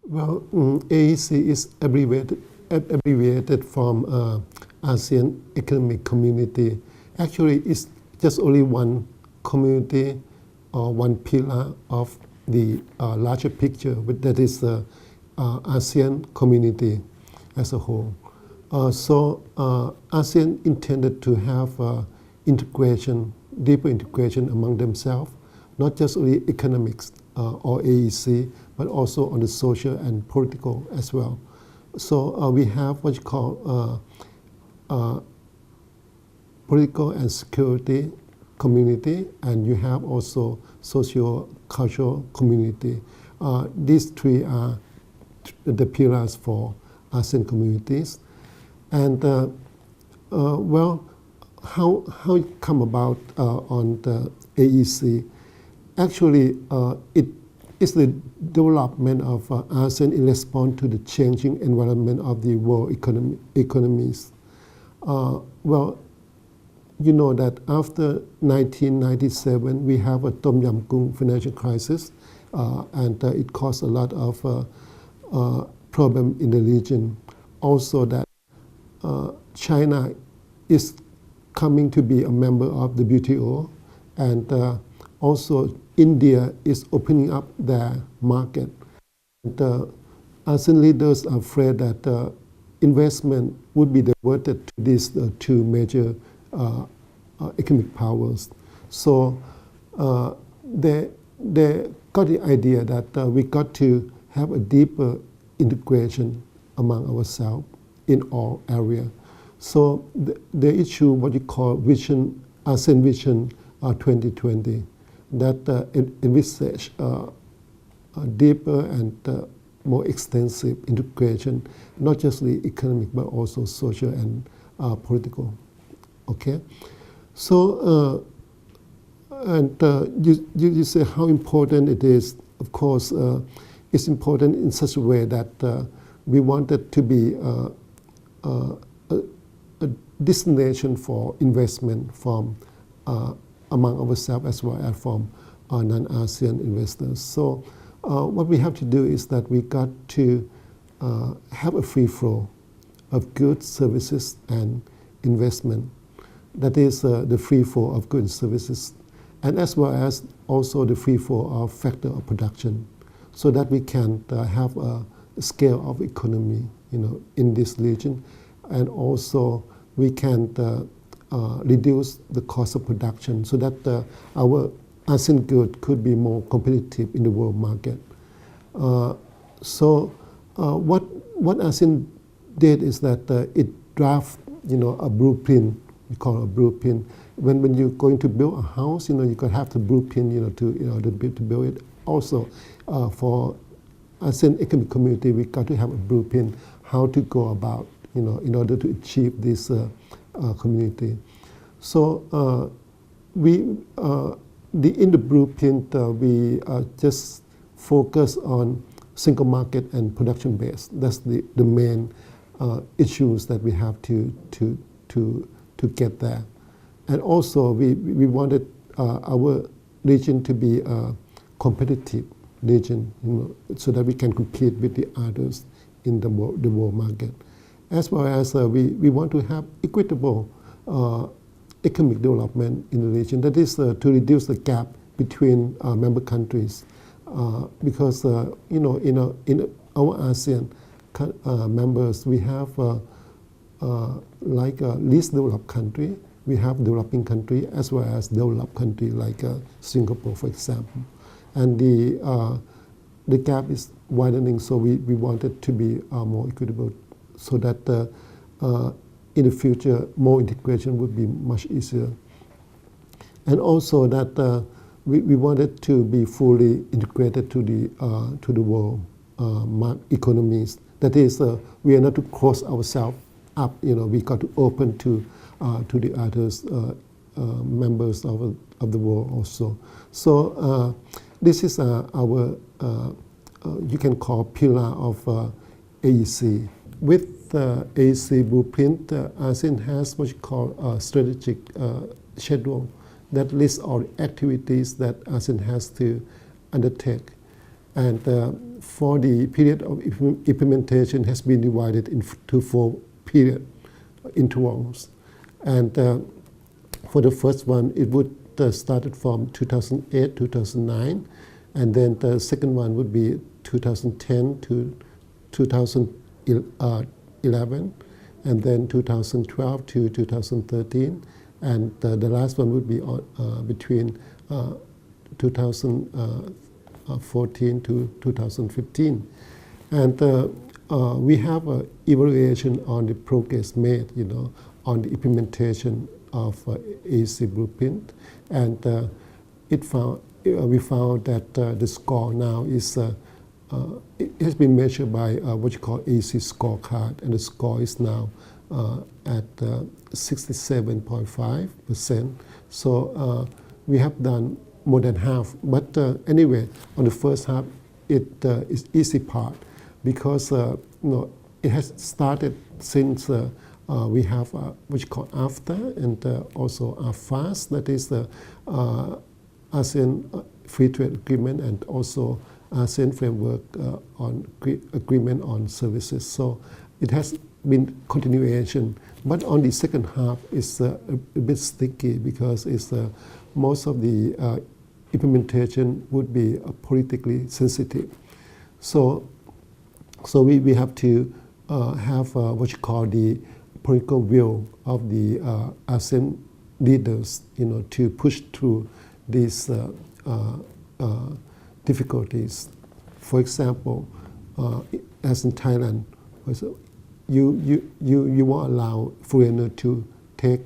Well, AEC is abbreviated from ASEAN Economic Community. Actually, it's just only one community or one pillar of the larger picture, but that is the ASEAN community as a whole. So ASEAN intended to have integration, deeper integration among themselves, not just only economics or AEC, but also on the social and political as well. So we have what you call political and security community, and you have also socio-cultural community. These three are the pillars for ASEAN communities. And well, how it come about on the AEC? Actually, it is the development of ASEAN in response to the changing environment of the world economies. Well, you know that after 1997, we have a Tom Yam Goong financial crisis, and it caused a lot of problem in the region. Also that China is coming to be a member of the WTO, and also India is opening up their market. And ASEAN leaders are afraid that investment would be diverted to these two major economic powers. So they got the idea that we got to have a deeper integration among ourselves in all areas. So they issue what you call Vision, ASEAN Vision 2020, that envisage a deeper and more extensive integration, not just the economic, but also social and political. Okay, so you say how important it is. Of course, it's important in such a way that we wanted to be a destination for investment from among ourselves as well as from non-ASEAN investors. So what we have to do is that we got to have a free flow of goods, services, and investment. That is the free flow of goods and services, and as well as also the free flow of factor of production, so that we can have a scale of economy, in this region, and also we can reduce the cost of production, so that our ASEAN good could be more competitive in the world market. So what ASEAN did is that it draft, a blueprint. We call it a blueprint. When you're going to build a house, you could have the blueprint, to build it. Also, for ASEAN Economic Community, we got to have a blueprint how to go about, in order to achieve this community. So in the blueprint, we just focus on single market and production base. That's the main issues that we have to get there. And also, we wanted our region to be a competitive region, so that we can compete with the others in the world market. As well as we want to have equitable economic development in the region. That is to reduce the gap between member countries, because in our ASEAN members, we have like a least developed country, we have developing country as well as developed country like Singapore, for example. And the gap is widening, so we wanted to be more equitable, so that in the future more integration would be much easier. And also that we wanted to be fully integrated to the world economies. That is, we are not to close ourselves up. We got to open to the others members of the world also. So this is our you can call pillar of AEC. With AEC blueprint, ASEAN has what you call a strategic schedule that lists all activities that ASEAN has to undertake. And for the period of implementation has been divided into 4 period intervals. And for the first one, it would started from 2008, 2009, and then the second one would be 2010 to 2011, and then 2012 to 2013, and the last one would be between 2014 to 2015. And we have an evaluation on the progress made, on the implementation of AEC blueprint, and we found that the score now is it has been measured by what you call AEC scorecard, and the score is now at 67.5%. So we have done more than half. But anyway, on the first half, it is easy part because it has started since we have what you call after and also fast. That is the ASEAN Free Trade Agreement and also ASEAN Framework on Agreement on Services. So it has been continuation. But on the second half, it's a bit sticky because it's most of the implementation would be politically sensitive. So we have to have what you call the political will of the ASEAN leaders, to push through these difficulties. For example, as in Thailand, you won't allow foreigners to take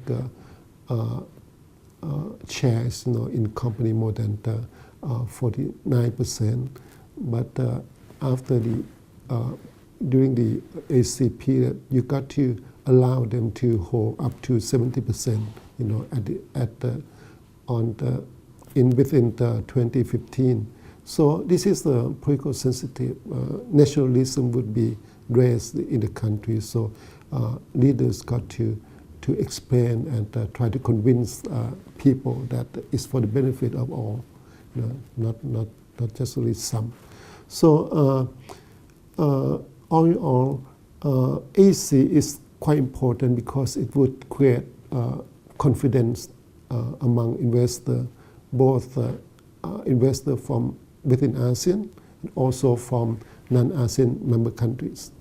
shares, in company more than 49%. But after during the AEC period, you got to allow them to hold up to 70%, within 2015. So this is the political sensitive. Nationalism would be raised in the country. So leaders got to explain and try to convince people that it's for the benefit of all, not just only some. So all in all, AEC is quite important because it would create confidence among investors, both investors from within ASEAN and also from non-ASEAN member countries.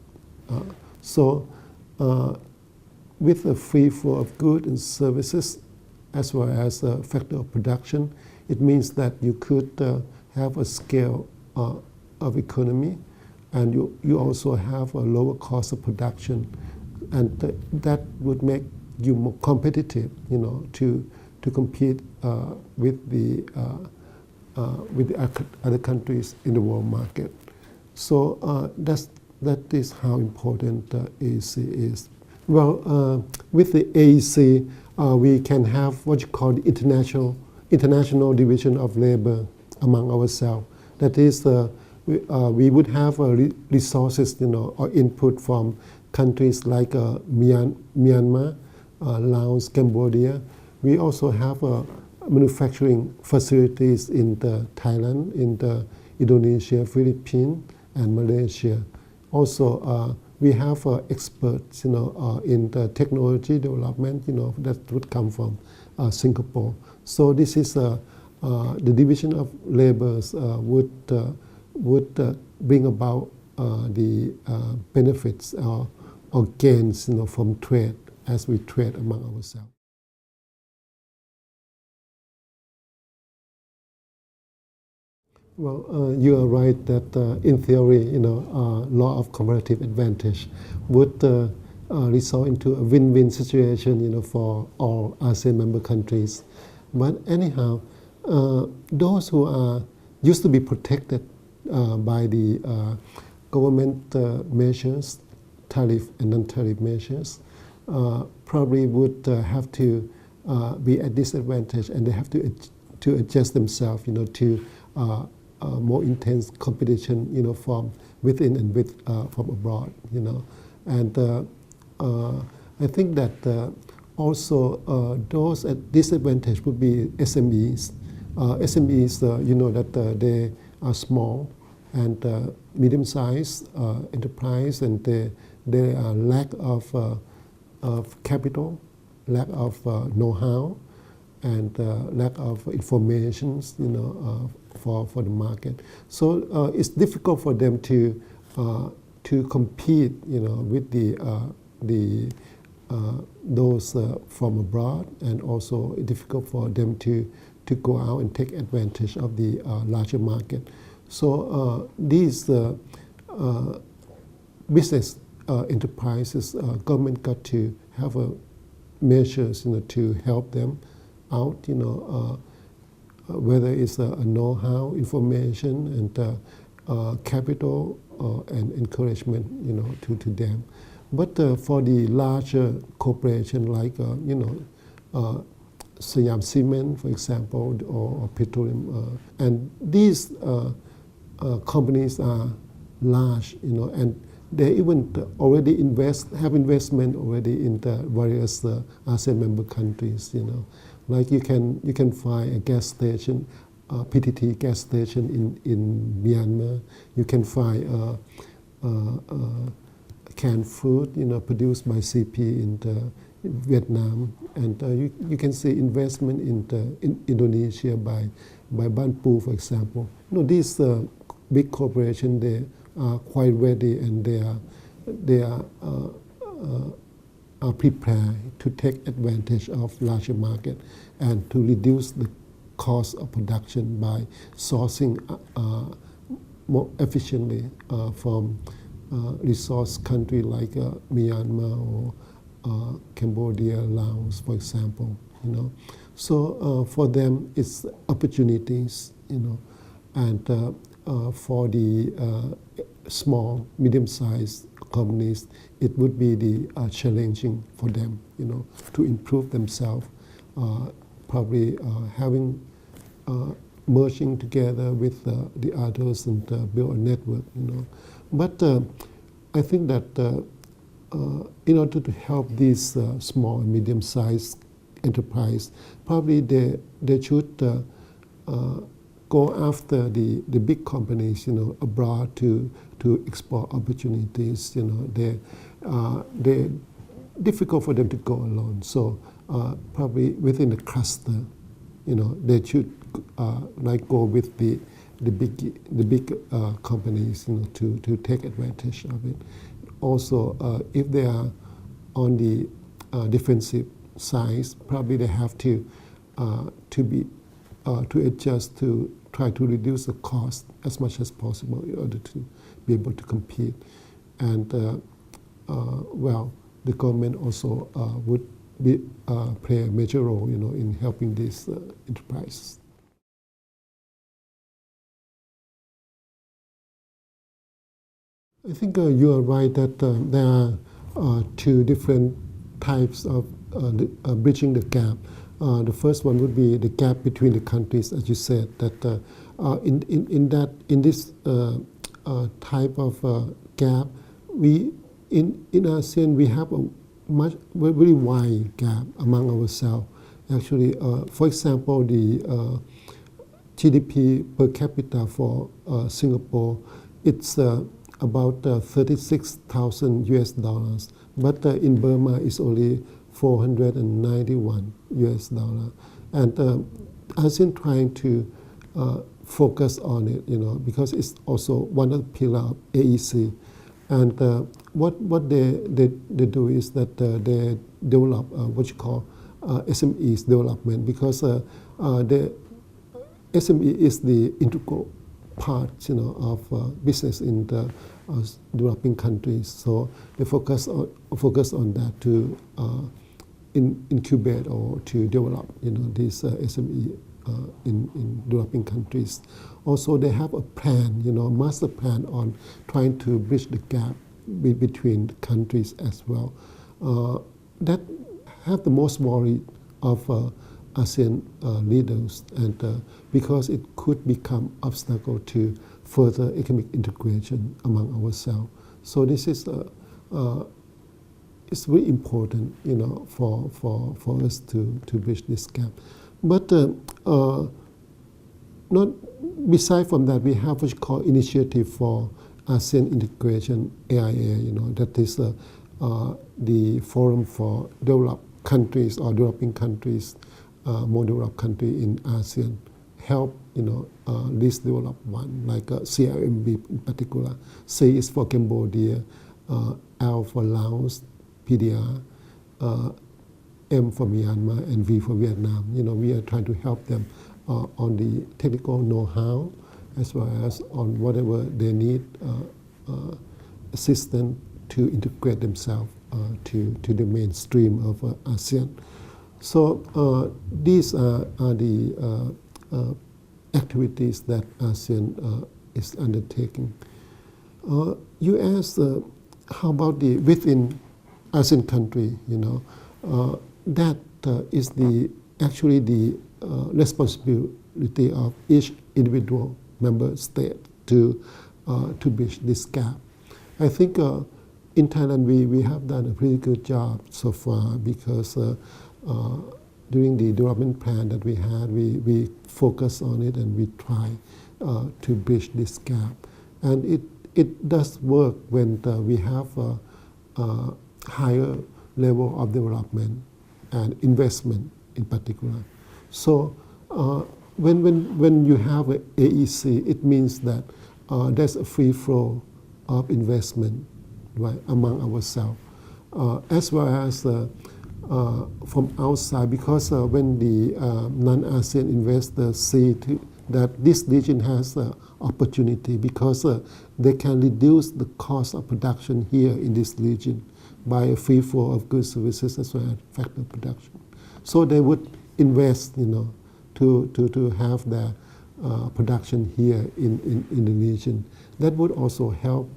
With a free flow of goods and services, as well as a factor of production, it means that you could have a scale of economy, and you also have a lower cost of production, and that would make you more competitive, to compete with the other countries in the world market. So that is how important AEC is. Well, with the AEC, we can have what you call the international division of labor among ourselves. That is, we would have resources, or input from countries like Myanmar, Laos, Cambodia. We also have manufacturing facilities in Thailand, in Indonesia, Philippines, and Malaysia. Also, we have experts, in the technology development, that would come from Singapore. So this is the division of labors would bring about the benefits or gains, from trade as we trade among ourselves. Well, you are right that in theory, law of comparative advantage would result into a win-win situation, for all ASEAN member countries. But anyhow, those who are used to be protected by the government measures, tariff and non-tariff measures, probably would have to be at disadvantage, and they have to adjust themselves, to more intense competition, from within and from abroad, And I think that also those at disadvantage would be SMEs. SMEs, that they are small, and medium-sized enterprise, and there are lack of capital, lack of know-how, and lack of information, for the market. So it's difficult for them to compete, with those from abroad, and also difficult for them to go out and take advantage of the larger market. So these business enterprises, government got to have measures, to help them out, whether it's a know-how, information, and capital and encouragement, to them. But for the larger corporation like, Siam Cement, for example, or petroleum, and these companies are large, and they even already have investment already in the various ASEAN member countries, Like you can find a gas station, PTT gas station in Myanmar. You can find canned food, produced by CP in Vietnam, and you can see investment in Indonesia by Banpu, for example. These big corporations, they are quite ready, and they are prepared to take advantage of larger market and to reduce the cost of production by sourcing more efficiently from resource country like Myanmar or Cambodia, Laos, for example. So for them, it's opportunities, and for the small, medium-sized companies, it would be the challenging for them, to improve themselves, probably having merging together with the others and build a network, But I think that in order to help these small and medium-sized enterprise, probably they should go after the big companies, abroad to explore opportunities. They're difficult for them to go alone. So probably within the cluster, they should go with the big companies, to take advantage of it. Also, if they are on the defensive side, probably they have to adjust to try to reduce the cost as much as possible in order to be able to compete. And the government also would play a major role, in helping these enterprises. I think you are right that there are two different types of bridging the gap. The first one would be the gap between the countries, as you said, that in this type of gap, in ASEAN we have a very wide gap among ourselves. Actually, for example, the GDP per capita for Singapore, it's about $36,000 US, but in Burma it's only $491 US. And ASEAN trying to focus on it, because it's also one of the pillars of AEC. And what they do is that they develop what you call SMEs development, because the SME is the integral part, of business in the developing countries. So they focus on that to incubate or to develop, these SME in developing countries. Also, they have a plan, master plan on trying to bridge the gap between the countries as well. That have the most worry of ASEAN leaders, and because it could become obstacle to further economic integration among ourselves. So this is it's very important, for us to bridge this gap. But not beside from that, we have what's called Initiative for ASEAN Integration, AIA. That is the forum for developed countries or developing countries, more developed country in ASEAN, help least developed one, like CLMB in particular. C is for Cambodia, L for Laos, PDR, M for Myanmar, and V for Vietnam. We are trying to help them on the technical know-how, as well as on whatever they need assistance to integrate themselves to the mainstream of ASEAN. So these are the activities that ASEAN is undertaking. You asked, how about the within ASEAN country? That is actually the responsibility of each individual member state to bridge this gap. I think in Thailand we have done a pretty good job so far, because during the development plan that we had, we focus on it and we try to bridge this gap. And it does work when we have a higher level of development and investment in particular. So when you have an AEC, it means that there's a free flow of investment, right, among ourselves, as well as from outside, because when the non-ASEAN investors see that this region has opportunity, because they can reduce the cost of production here in this region by a free flow of goods, services, as well as factor production. So they would invest, to have their production here in the region. That would also help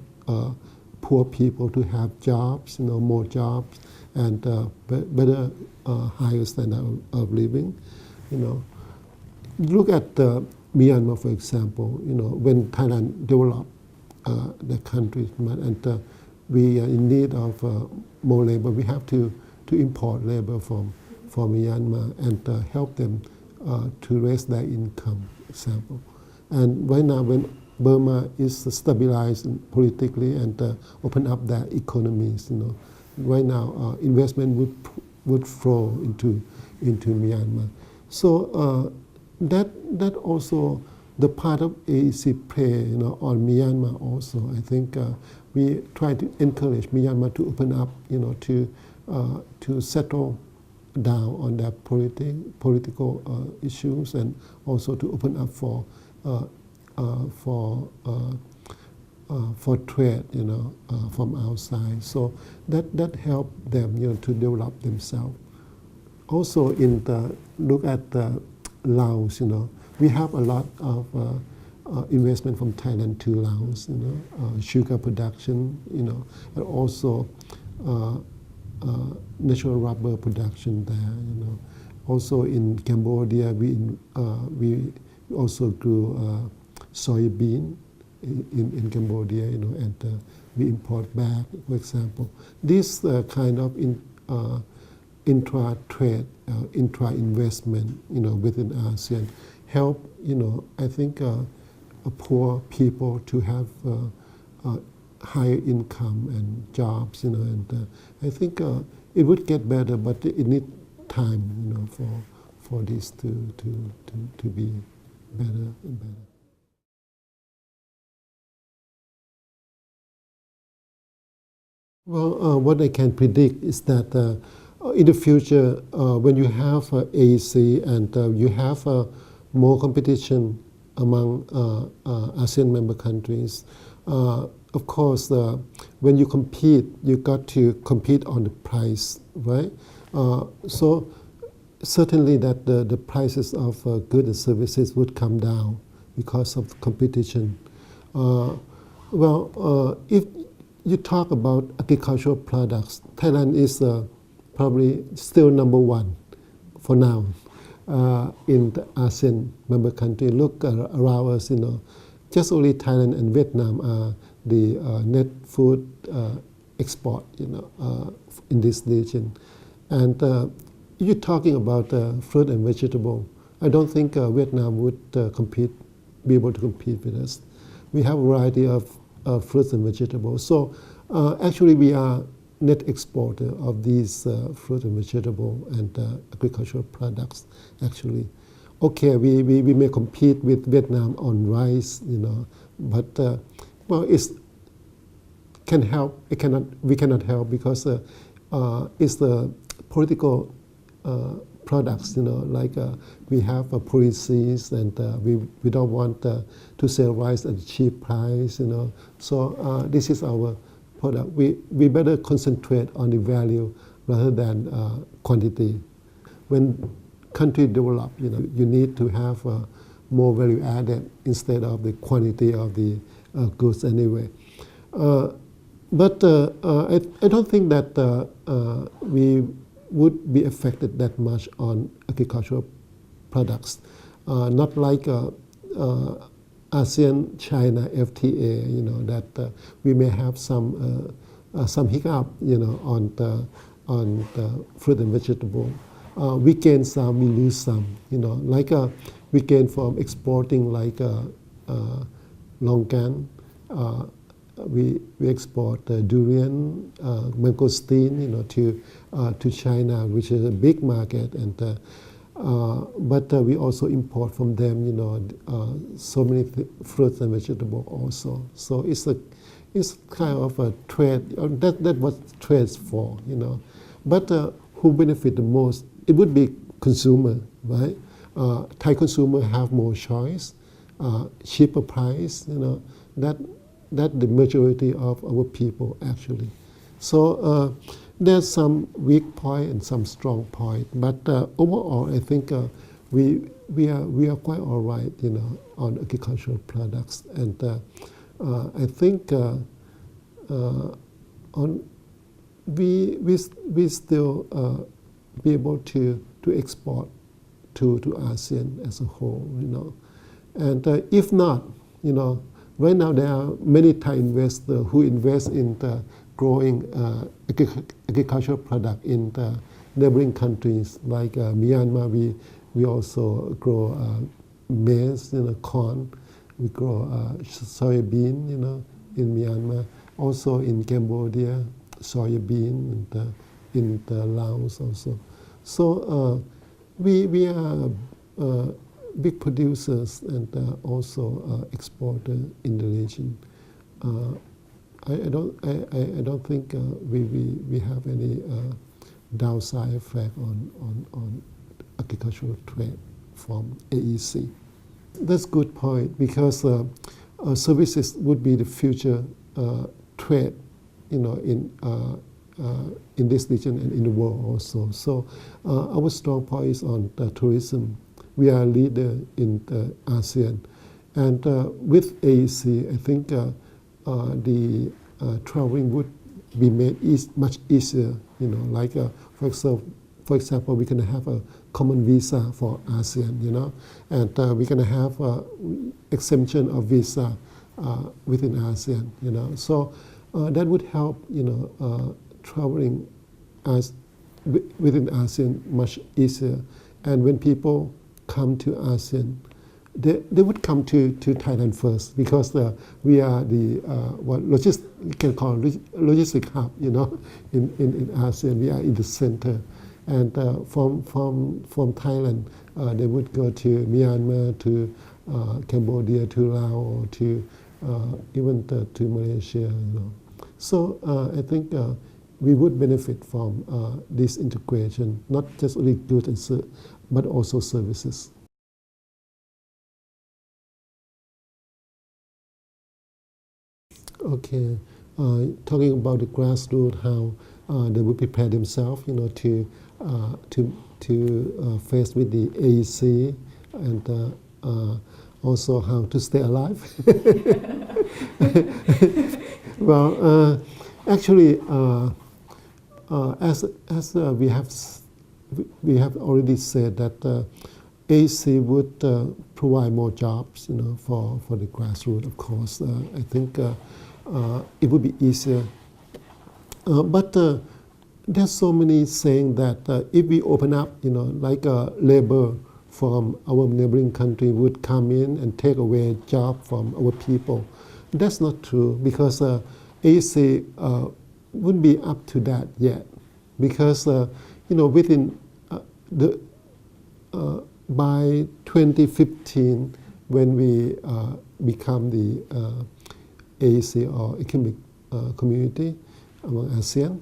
poor people to have jobs, more jobs, and better higher standard of living. Look at Myanmar, for example. When Thailand developed the country, and we are in need of more labor, we have to import labor from Myanmar and help them to raise their income, for example. And right now, when Burma is stabilized politically and open up their economies, right now investment would flow into Myanmar. So that also the part of AEC play, on Myanmar also. I think we try to encourage Myanmar to open up, to settle down on their political issues, and also to open up for trade, from outside. So that helped them, to develop themselves. Also, look at Laos, we have a lot of investment from Thailand to Laos, sugar production, and also natural rubber production there, Also in Cambodia, we also grew soybean in Cambodia, and we import back, for example. This kind of intra-trade, intra-investment, within ASEAN help, I think poor people to have higher income and jobs, and I think it would get better, but it needs time, for this to be better and better. Well, what I can predict is that in the future, when you have AEC and you have more competition among ASEAN member countries, of course, when you compete, you got to compete on the price, right? So certainly that the prices of goods and services would come down because of competition. If you talk about agricultural products, Thailand is probably still number one for now in the ASEAN member country. Look around us, just only Thailand and Vietnam are the net food export, in this region. And you're talking about fruit and vegetable. I don't think Vietnam would compete be able to compete with us. We have a variety of fruits and vegetables. So actually we are net exporter of these fruit and vegetable and agricultural products actually. Okay, we may compete with Vietnam on rice, but well, can help. We cannot help because it's the political products, like we have policies and we don't want to sell rice at a cheap price, So this is our product. We better concentrate on the value rather than quantity. When country develop, you need to have more value added instead of the quantity of the goods anyway. But I don't think that we would be affected that much on agricultural products. Not like ASEAN China FTA, that we may have some hiccup, on the fruit and vegetable. We gain some, we lose some, like we gain from exporting like longan. We export durian, mangosteen, to China, which is a big market, and but we also import from them, so many fruits and vegetables also. So it's kind of a trade. That what trade's for, But who benefit the most? It would be consumer, right? Thai consumer have more choice, cheaper price, that the majority of our people actually. So there's some weak point and some strong point, but overall I think we are quite all right, on agricultural products, and I think we still be able to export to ASEAN as a whole, and if not, right now there are many Thai investors who invest in the growing agricultural product in the neighboring countries like Myanmar. We also grow maize, corn. We grow soybean, in Myanmar. Also in Cambodia, soybean, and in the Laos also. So we are big producers and also exporter in the region. I don't think we have any downside effect on agricultural trade from AEC. That's a good point because services would be the future trade, in this region and in the world also. So our strong point is on the tourism. We are a leader in the ASEAN, and with AEC, I think the traveling would be made much easier. Like for example, we can have a common visa for ASEAN, and we can have exemption of visa within ASEAN. So that would help, traveling within ASEAN much easier. And when people come to ASEAN, they would come to Thailand first because we are the what you can call logistic hub, in ASEAN. We are in the center, and from Thailand, they would go to Myanmar, to Cambodia, to Laos, or to even to Malaysia. So I think we would benefit from this integration, not just only goods but also services. Okay, talking about the grassroots, how they would prepare themselves, to face with the AEC, and also how to stay alive. Well, actually, as we have already said that AEC would provide more jobs, for the grassroots. Of course, I think it would be easier. But there's so many saying that if we open up, like labor from our neighboring country would come in and take away job from our people. That's not true, because AEC wouldn't be up to that yet, because within by 2015, when we become the AEC or economic community among ASEAN,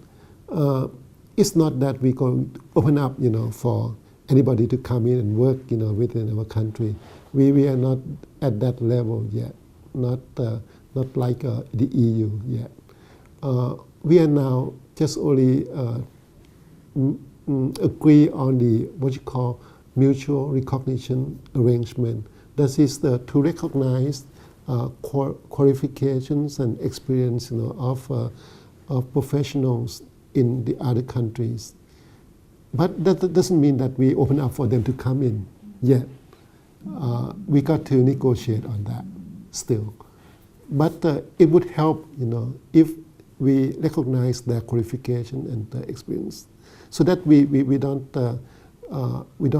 it's not that we go open up, for anybody to come in and work, within our country. We are not at that level yet, not like the EU yet. We are now just only agree on the what you call mutual recognition arrangement. That is to recognize qualifications and experience, of professionals in the other countries. But that doesn't mean that we open up for them to come in yet. We got to negotiate on that still. But it would help, if we recognize their qualification and their experience, so that we don't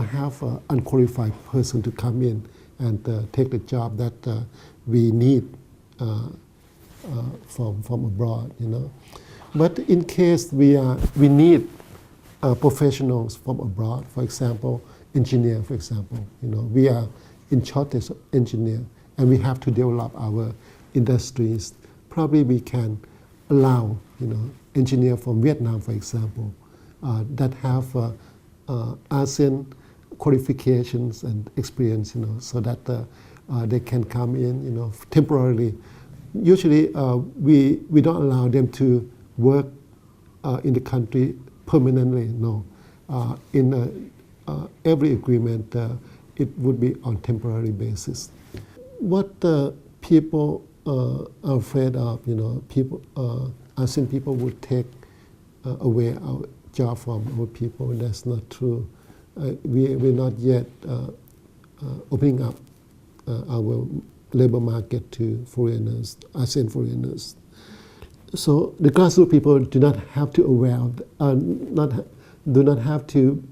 have an unqualified person to come in and take the job that we need from abroad, But in case we need professionals from abroad, for example, engineer, for example, we are in shortage of engineer, and we have to develop our industries. Probably we can allow, engineer from Vietnam, for example, that have ASEAN qualifications and experience, so that they can come in, temporarily. Usually, we don't allow them to work in the country permanently. No, in every agreement, it would be on temporary basis. What people are afraid of, people, ASEAN people would take away our job from our people. That's not true. We're not yet opening up our labor market to foreigners, ASEAN foreigners. So the grassroots people do not have to do not have to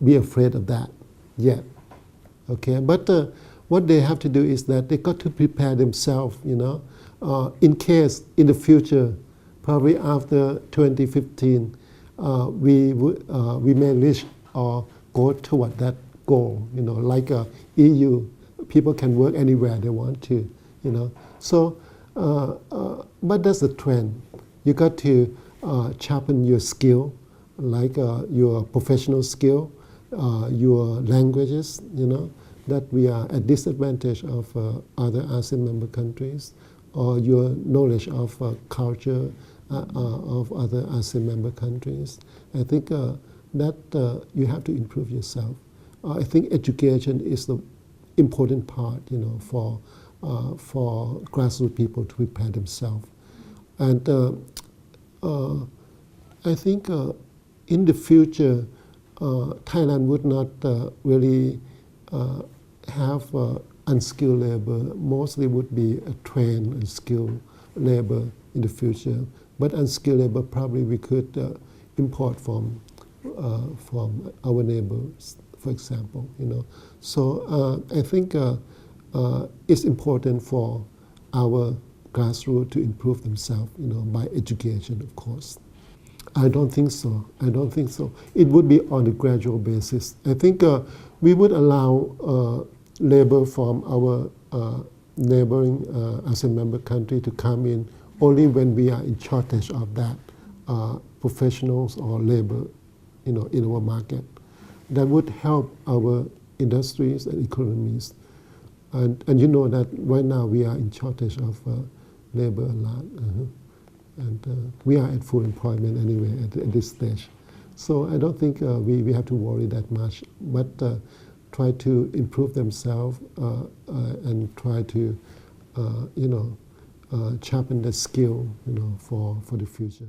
be afraid of that yet. Okay, but what they have to do is that they got to prepare themselves, in case in the future, probably after 2015, we may reach or go toward that goal, like EU, people can work anywhere they want to, So, but that's the trend. You got to sharpen your skill, like your professional skill, your languages, that we are at disadvantage of other ASEAN member countries, or your knowledge of culture of other ASEAN member countries. I think that you have to improve yourself. I think education is the important part, for grassroots people to prepare themselves. And I think in the future, Thailand would not really have unskilled labor. Mostly would be a trained and skilled labor in the future. But unskilled labor probably we could import from our neighbors, for example. So I think it's important for our grassroots to improve themselves, by education, of course. I don't think so. I don't think so. It would be on a gradual basis. I think we would allow labor from our neighboring ASEAN member country to come in only when we are in shortage of that professionals or labor, in our market. That would help our industries and economies. And you know that right now we are in shortage of labor a lot. And we are at full employment anyway at this stage. So I don't think we have to worry that much, but try to improve themselves and try to, sharpen the skill, for the future.